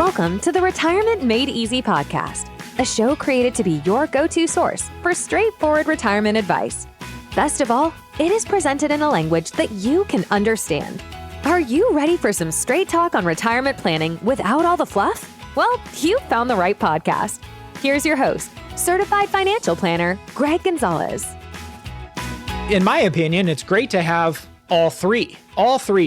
Welcome to the Retirement Made Easy podcast, a show created to be your go-to source for straightforward retirement advice. Best of all, it is presented in a language that you can understand. Are you ready for some straight talk on retirement planning without all the fluff? Well, you found the right podcast. Here's your host, certified financial planner, Greg Gonzalez. In my opinion, it's great to have all three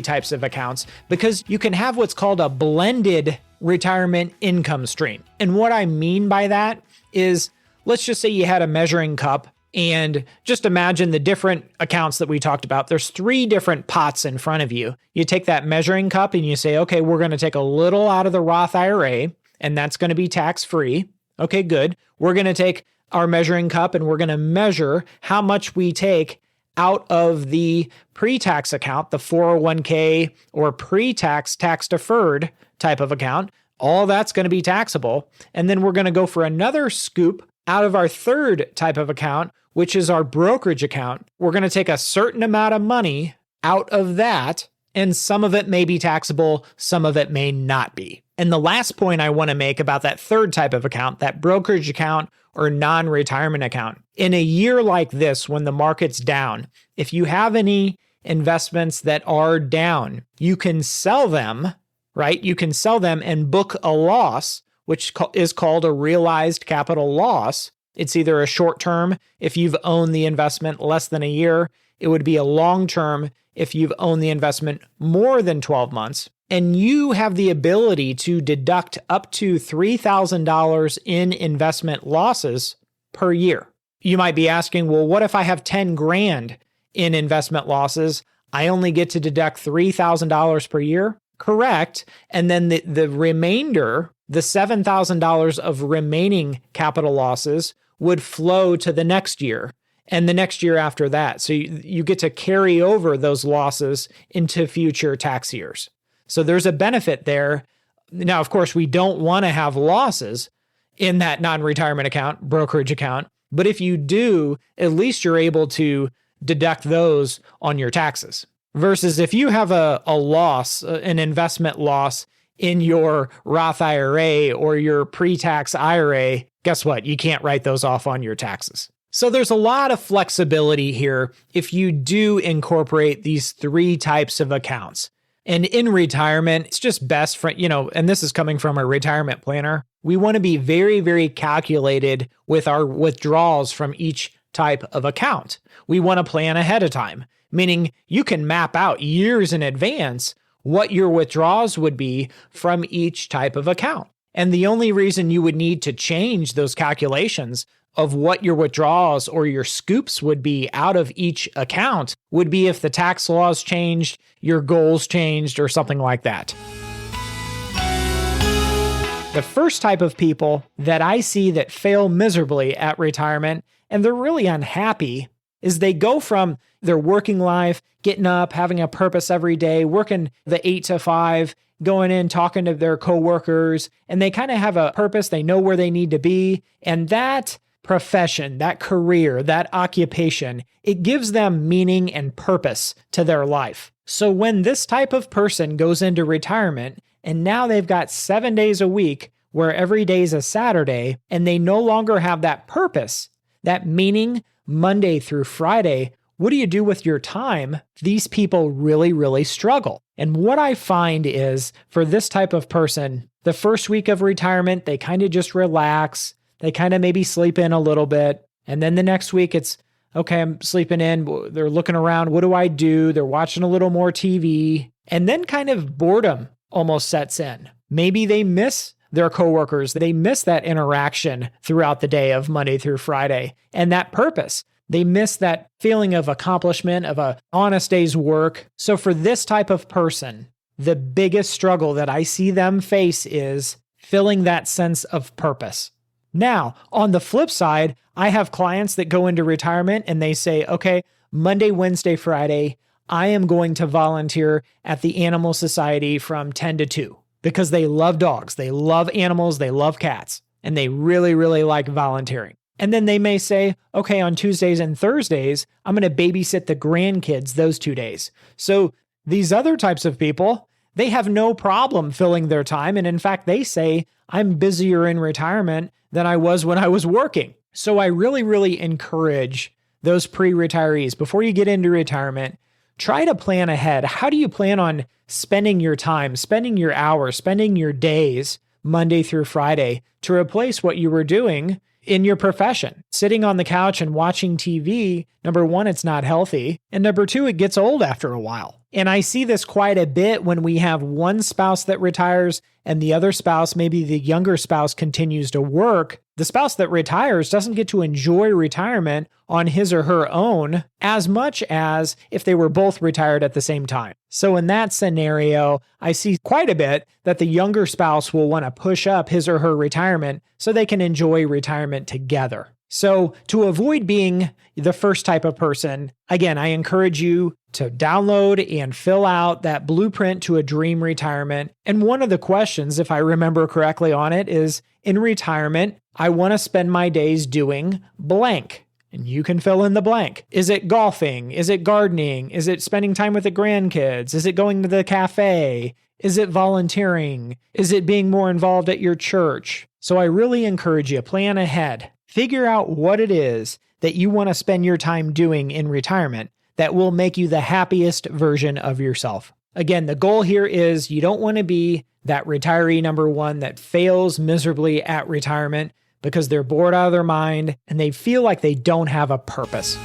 types of accounts, because you can have what's called a blended retirement income stream. And what I mean by that is, let's just say you had a measuring cup, and just imagine the different accounts that we talked about. There's 3 different pots in front of you. You take that measuring cup and you say, okay, we're going to take a little out of the Roth IRA, and that's going to be tax-free. Okay, good. We're going to take our measuring cup and we're going to measure how much we take out of the pre-tax account, the 401k or pre-tax tax-deferred type of account. All that's going to be taxable. And then we're going to go for another scoop out of our third type of account, which is our brokerage account. We're going to take a certain amount of money out of that, and some of it may be taxable, some of it may not be. And the last point I want to make about that third type of account, that brokerage account or non-retirement account. In a year like this, when the market's down, if you have any investments that are down, you can sell them, right? You can sell them and book a loss, which is called a realized capital loss. It's either a short term if you've owned the investment less than a year. It would be a long term if you've owned the investment more than 12 months. And you have the ability to deduct up to $3,000 in investment losses per year. You might be asking, well, what if I have 10 grand in investment losses? I only get to deduct $3,000 per year? Correct. And then the remainder, the $7,000 of remaining capital losses would flow to the next year and the next year after that. So you get to carry over those losses into future tax years. So there's a benefit there. Now, of course, we don't want to have losses in that non-retirement account, brokerage account. But if you do, at least you're able to deduct those on your taxes. Versus if you have a loss, an investment loss in your Roth IRA or your pre-tax IRA, guess what? You can't write those off on your taxes. So there's a lot of flexibility here if you do incorporate these 3 types of accounts. And in retirement, it's just best for, and this is coming from a retirement planner, we want to be very, very calculated with our withdrawals from each type of account. We want to plan ahead of time, meaning you can map out years in advance what your withdrawals would be from each type of account. And the only reason you would need to change those calculations of what your withdrawals or your scoops would be out of each account would be if the tax laws changed, your goals changed, or something like that. The first type of people that I see that fail miserably at retirement, and they're really unhappy, is they go from their working life, getting up, having a purpose every day, working the 8 to 5, going in, talking to their coworkers, and they kind of have a purpose. They know where they need to be. And that profession, that career, that occupation, it gives them meaning and purpose to their life. So when this type of person goes into retirement, and now they've got 7 days a week where every day is a Saturday, and they no longer have that purpose, that meaning Monday through Friday, what do you do with your time? These people really, really struggle. And what I find is for this type of person, the first week of retirement, they kind of just relax. They kind of maybe sleep in a little bit. And then the next week it's, okay, I'm sleeping in. They're looking around. What do I do? They're watching a little more TV. And then kind of boredom almost sets in. Maybe they miss their coworkers. They miss that interaction throughout the day of Monday through Friday. And that purpose. They miss that feeling of accomplishment, of a honest day's work. So for this type of person, the biggest struggle that I see them face is filling that sense of purpose. Now, on the flip side, I have clients that go into retirement and they say, okay, Monday, Wednesday, Friday, I am going to volunteer at the Animal Society from 10 to 2 because they love dogs, they love animals, they love cats, and they really, really like volunteering. And then they may say, okay, on Tuesdays and Thursdays, I'm going to babysit the grandkids those 2 days. So these other types of people, they have no problem filling their time. And in fact, they say, I'm busier in retirement than I was when I was working. So I really, really encourage those pre-retirees, before you get into retirement, try to plan ahead. How do you plan on spending your time, spending your hours, spending your days, Monday through Friday, to replace what you were doing in your profession? Sitting on the couch and watching TV, number one, it's not healthy. And number two, it gets old after a while. And I see this quite a bit when we have one spouse that retires and the other spouse, maybe the younger spouse, continues to work. The spouse that retires doesn't get to enjoy retirement on his or her own as much as if they were both retired at the same time. So in that scenario, I see quite a bit that the younger spouse will want to push up his or her retirement so they can enjoy retirement together. So to avoid being the first type of person, again, I encourage you to download and fill out that blueprint to a dream retirement. And one of the questions, if I remember correctly on it, is in retirement, I want to spend my days doing blank. And you can fill in the blank. Is it golfing? Is it gardening? Is it spending time with the grandkids? Is it going to the cafe? Is it volunteering? Is it being more involved at your church? So I really encourage you, plan ahead. Figure out what it is that you want to spend your time doing in retirement that will make you the happiest version of yourself. Again, the goal here is you don't want to be that retiree number one that fails miserably at retirement because they're bored out of their mind and they feel like they don't have a purpose.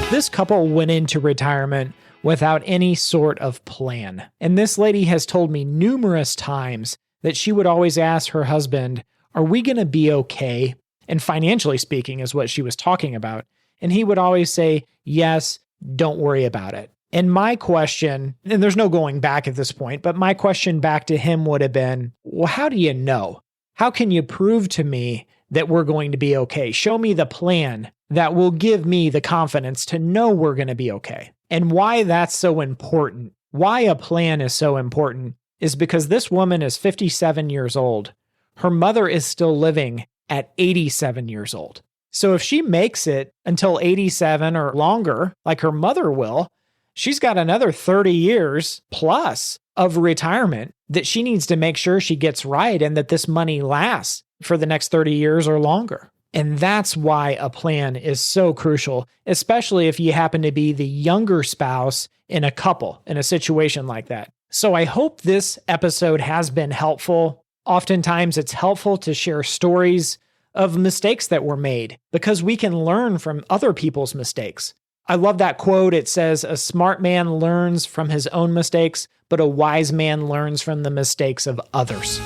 This couple went into retirement without any sort of plan. And this lady has told me numerous times that she would always ask her husband, are we going to be okay? And financially speaking is what she was talking about. And he would always say, yes, don't worry about it. And my question, and there's no going back at this point, but my question back to him would have been, well, how do you know? How can you prove to me that we're going to be okay? Show me the plan that will give me the confidence to know we're going to be okay. And why that's so important, why a plan is so important, is because this woman is 57 years old. Her mother is still living at 87 years old. So if she makes it until 87 or longer, like her mother will, she's got another 30 years plus of retirement that she needs to make sure she gets right and that this money lasts for the next 30 years or longer. And that's why a plan is so crucial, especially if you happen to be the younger spouse in a couple in a situation like that. So I hope this episode has been helpful. Oftentimes it's helpful to share stories of mistakes that were made because we can learn from other people's mistakes. I love that quote. It says, a smart man learns from his own mistakes, but a wise man learns from the mistakes of others.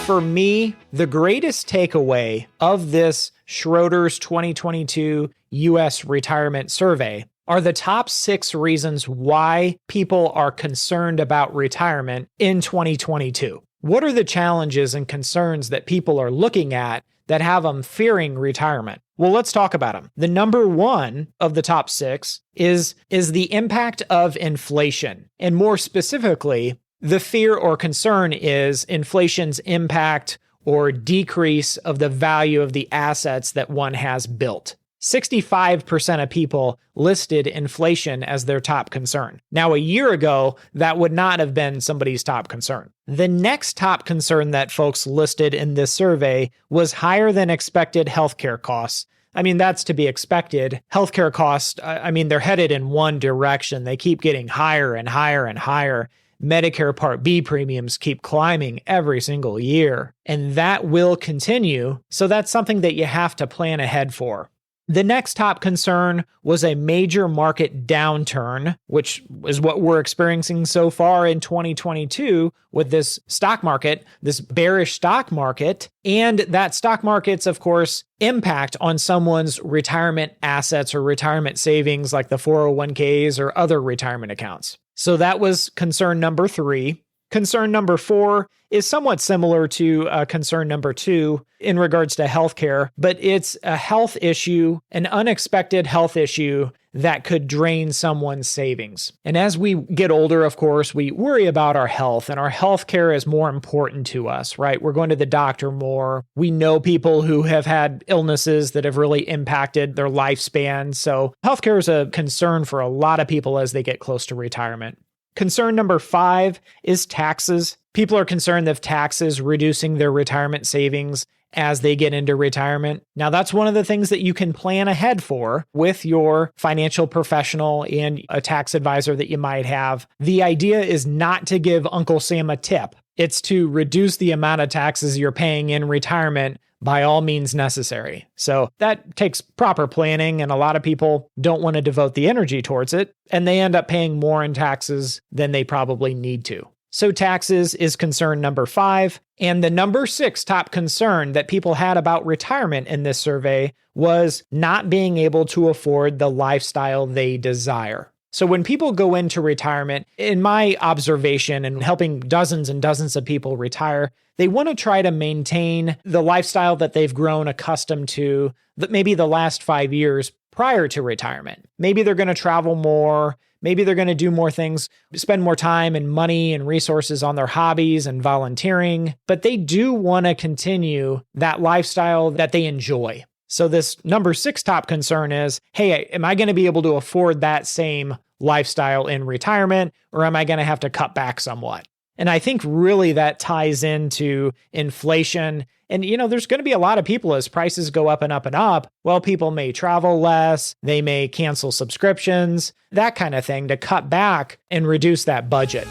For me, the greatest takeaway of this Schroders 2022 U.S. retirement survey are the top 6 reasons why people are concerned about retirement in 2022. What are the challenges and concerns that people are looking at that have them fearing retirement? Well, let's talk about them. The number one of the top 6 is the impact of inflation. And more specifically, the fear or concern is inflation's impact or decrease of the value of the assets that one has built. 65% of people listed inflation as their top concern. Now, a year ago, that would not have been somebody's top concern. The next top concern that folks listed in this survey was higher than expected healthcare costs. I mean, that's to be expected. Healthcare costs, they're headed in one direction. They keep getting higher and higher and higher. Medicare Part B premiums keep climbing every single year, and that will continue. So that's something that you have to plan ahead for. The next top concern was a major market downturn, which is what we're experiencing so far in 2022 with this stock market, this bearish stock market, and that stock market's, of course, impact on someone's retirement assets or retirement savings like the 401ks or other retirement accounts. So that was concern number 3. Concern number 4 is somewhat similar to concern number 2 in regards to healthcare, but it's a health issue, an unexpected health issue that could drain someone's savings. And as we get older, of course, we worry about our health, and our health care is more important to us, right? We're going to the doctor more. We know people who have had illnesses that have really impacted their lifespan. So healthcare is a concern for a lot of people as they get close to retirement. Concern number 5 is taxes. People are concerned of taxes reducing their retirement savings as they get into retirement. Now, that's one of the things that you can plan ahead for with your financial professional and a tax advisor that you might have. The idea is not to give Uncle Sam a tip. It's to reduce the amount of taxes you're paying in retirement by all means necessary. So that takes proper planning, and a lot of people don't want to devote the energy towards it, and they end up paying more in taxes than they probably need to. So taxes is concern number 5. And the number 6 top concern that people had about retirement in this survey was not being able to afford the lifestyle they desire. So when people go into retirement, in my observation and helping dozens and dozens of people retire, they want to try to maintain the lifestyle that they've grown accustomed to maybe the last 5 years prior to retirement. Maybe they're going to travel more. Maybe they're going to do more things, spend more time and money and resources on their hobbies and volunteering, but they do want to continue that lifestyle that they enjoy. So this number 6 top concern is, hey, am I going to be able to afford that same lifestyle in retirement, or am I going to have to cut back somewhat? And I think really that ties into inflation. And, there's going to be a lot of people as prices go up and up and up. Well, people may travel less, they may cancel subscriptions, that kind of thing to cut back and reduce that budget.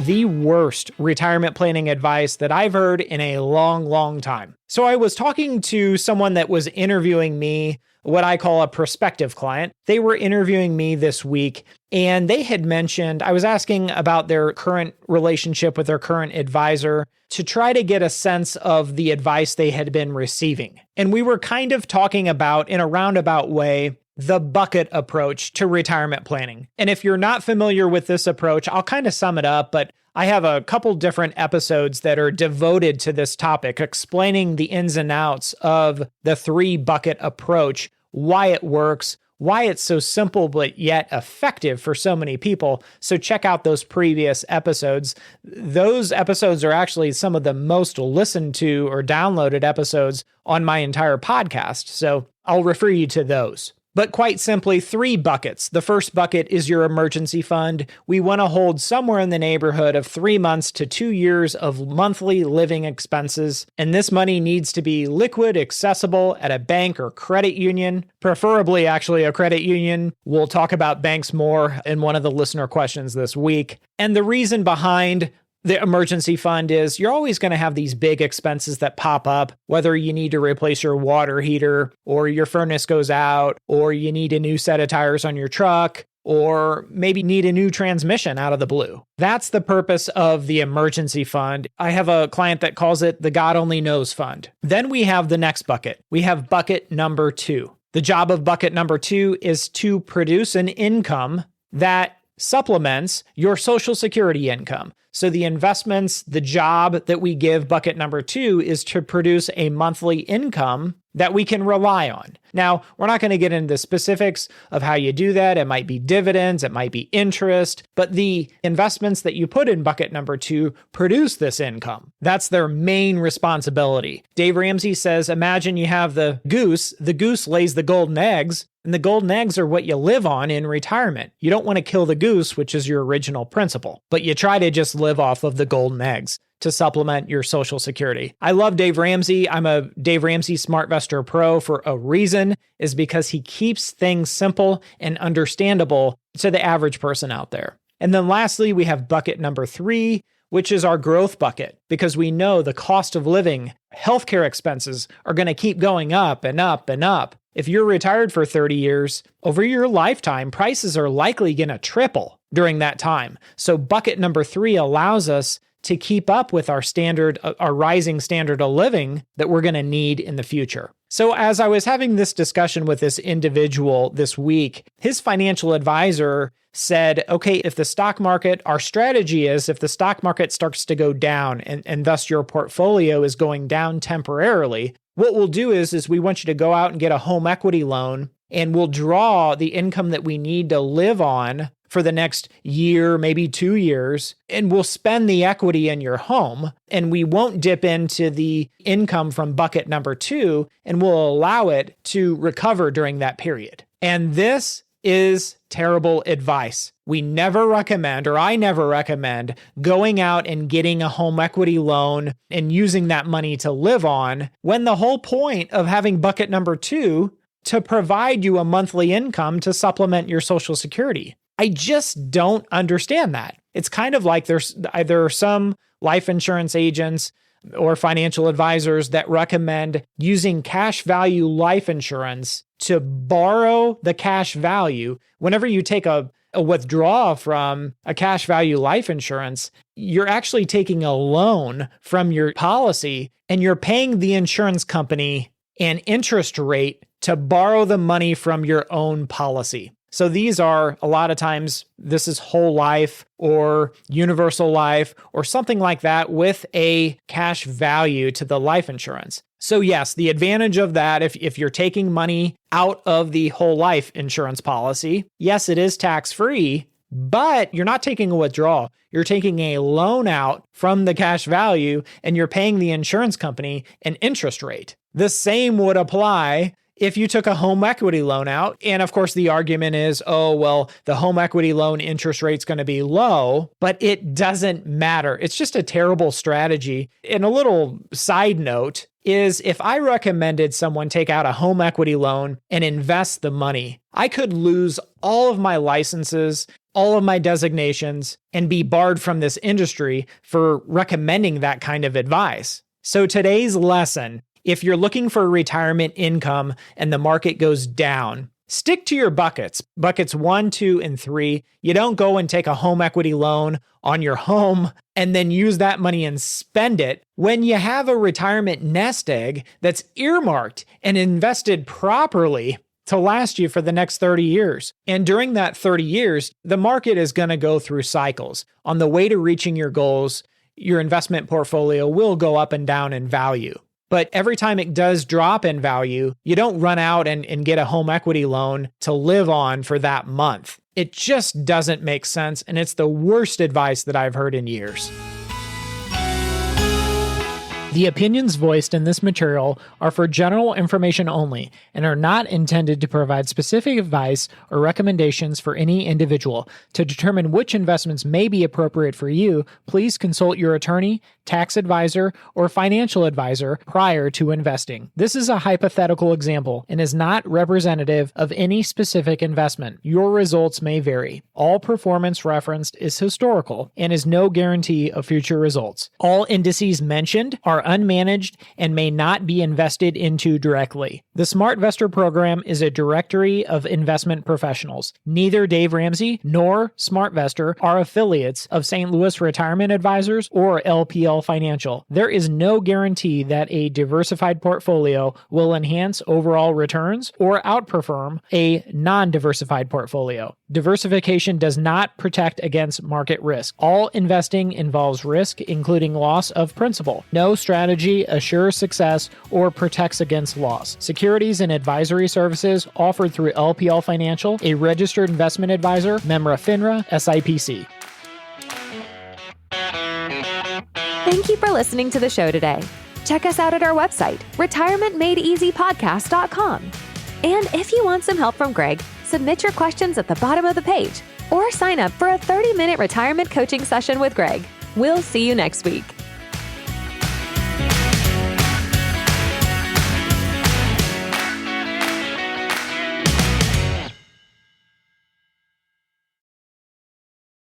The worst retirement planning advice that I've heard in a long, long time. So I was talking to someone that was interviewing me, what I call a prospective client. They were interviewing me this week, and they had mentioned, I was asking about their current relationship with their current advisor to try to get a sense of the advice they had been receiving. And we were kind of talking about, in a roundabout way, the bucket approach to retirement planning. And if you're not familiar with this approach, I'll kind of sum it up, but I have a couple different episodes that are devoted to this topic, explaining the ins and outs of the 3-bucket approach, why it works, why it's so simple but yet effective for so many people. So check out those previous episodes. Those episodes are actually some of the most listened to or downloaded episodes on my entire podcast. So I'll refer you to those. But quite simply, 3 buckets. The first bucket is your emergency fund. We want to hold somewhere in the neighborhood of 3 months to 2 years of monthly living expenses. And this money needs to be liquid, accessible at a bank or credit union, preferably actually a credit union. We'll talk about banks more in one of the listener questions this week. And the reason behind the emergency fund is you're always going to have these big expenses that pop up, whether you need to replace your water heater, or your furnace goes out, or you need a new set of tires on your truck, or maybe need a new transmission out of the blue. That's the purpose of the emergency fund. I have a client that calls it the God Only Knows Fund. Then we have the next bucket. We have bucket number 2. The job of bucket number 2 is to produce an income that supplements your Social Security income. So the investments, the job that we give bucket number 2 is to produce a monthly income that we can rely on. Now, we're not going to get into the specifics of how you do that. It might be dividends, it might be interest, but the investments that you put in bucket number 2 produce this income. That's their main responsibility. Dave Ramsey says, imagine you have the goose lays the golden eggs, and the golden eggs are what you live on in retirement. You don't want to kill the goose, which is your original principle, but you try to just live off of the golden eggs to supplement your Social Security. I love Dave Ramsey. I'm a Dave Ramsey SmartVestor Pro for a reason, is because he keeps things simple and understandable to the average person out there. And then lastly, we have bucket number 3, which is our growth bucket, because we know the cost of living, healthcare expenses are going to keep going up and up and up. If you're retired for 30 years, over your lifetime, prices are likely going to triple during that time. So bucket number 3 allows us to keep up with our rising standard of living that we're going to need in the future. So as I was having this discussion with this individual this week, his financial advisor said, okay, if the stock market, our strategy is if the stock market starts to go down and thus your portfolio is going down temporarily, what we'll do is we want you to go out and get a home equity loan, and we'll draw the income that we need to live on for the next year, maybe 2 years, and we'll spend the equity in your home, and we won't dip into the income from bucket number 2, and we'll allow it to recover during that period. And this is terrible advice. We never recommend, or I never recommend, going out and getting a home equity loan and using that money to live on, when the whole point of having bucket number 2 to provide you a monthly income to supplement your Social Security. I just don't understand that. It's kind of like there's either some life insurance agents or financial advisors that recommend using cash value life insurance to borrow the cash value. Whenever you take a withdrawal from a cash value life insurance, you're actually taking a loan from your policy and you're paying the insurance company an interest rate to borrow the money from your own policy. So these are, a lot of times, this is whole life or universal life or something like that with a cash value to the life insurance. So yes, the advantage of that, if you're taking money out of the whole life insurance policy, yes, it is tax-free, but you're not taking a withdrawal. You're taking a loan out from the cash value and you're paying the insurance company an interest rate. The same would apply if you took a home equity loan out. And of course, the argument is, oh, well, the home equity loan interest rate's going to be low, but it doesn't matter. It's just a terrible strategy. And a little side note is, if I recommended someone take out a home equity loan and invest the money, I could lose all of my licenses, all of my designations, and be barred from this industry for recommending that kind of advice. So today's lesson: if you're looking for retirement income and the market goes down, stick to your buckets 1, 2, and 3. You don't go and take a home equity loan on your home and then use that money and spend it when you have a retirement nest egg that's earmarked and invested properly to last you for the next 30 years. And during that 30 years, the market is going to go through cycles. On the way to reaching your goals, your investment portfolio will go up and down in value. But every time it does drop in value, you don't run out and get a home equity loan to live on for that month. It just doesn't make sense, and it's the worst advice that I've heard in years. The opinions voiced in this material are for general information only and are not intended to provide specific advice or recommendations for any individual. To determine which investments may be appropriate for you, please consult your attorney, tax advisor, or financial advisor prior to investing. This is a hypothetical example and is not representative of any specific investment. Your results may vary. All performance referenced is historical and is no guarantee of future results. All indices mentioned are unmanaged and may not be invested into directly. The SmartVestor program is a directory of investment professionals. Neither Dave Ramsey nor SmartVestor are affiliates of St. Louis Retirement Advisors or LPL Financial. There is no guarantee that a diversified portfolio will enhance overall returns or outperform a non-diversified portfolio. Diversification does not protect against market risk. All investing involves risk, including loss of principal. No strategy assures success or protects against loss. Securities and advisory services offered through LPL Financial, a registered investment advisor, member FINRA, SIPC. Thank you for listening to the show today. Check us out at our website, retirementmadeeasypodcast.com. And if you want some help from Greg, submit your questions at the bottom of the page or sign up for a 30-minute retirement coaching session with Greg. We'll see you next week.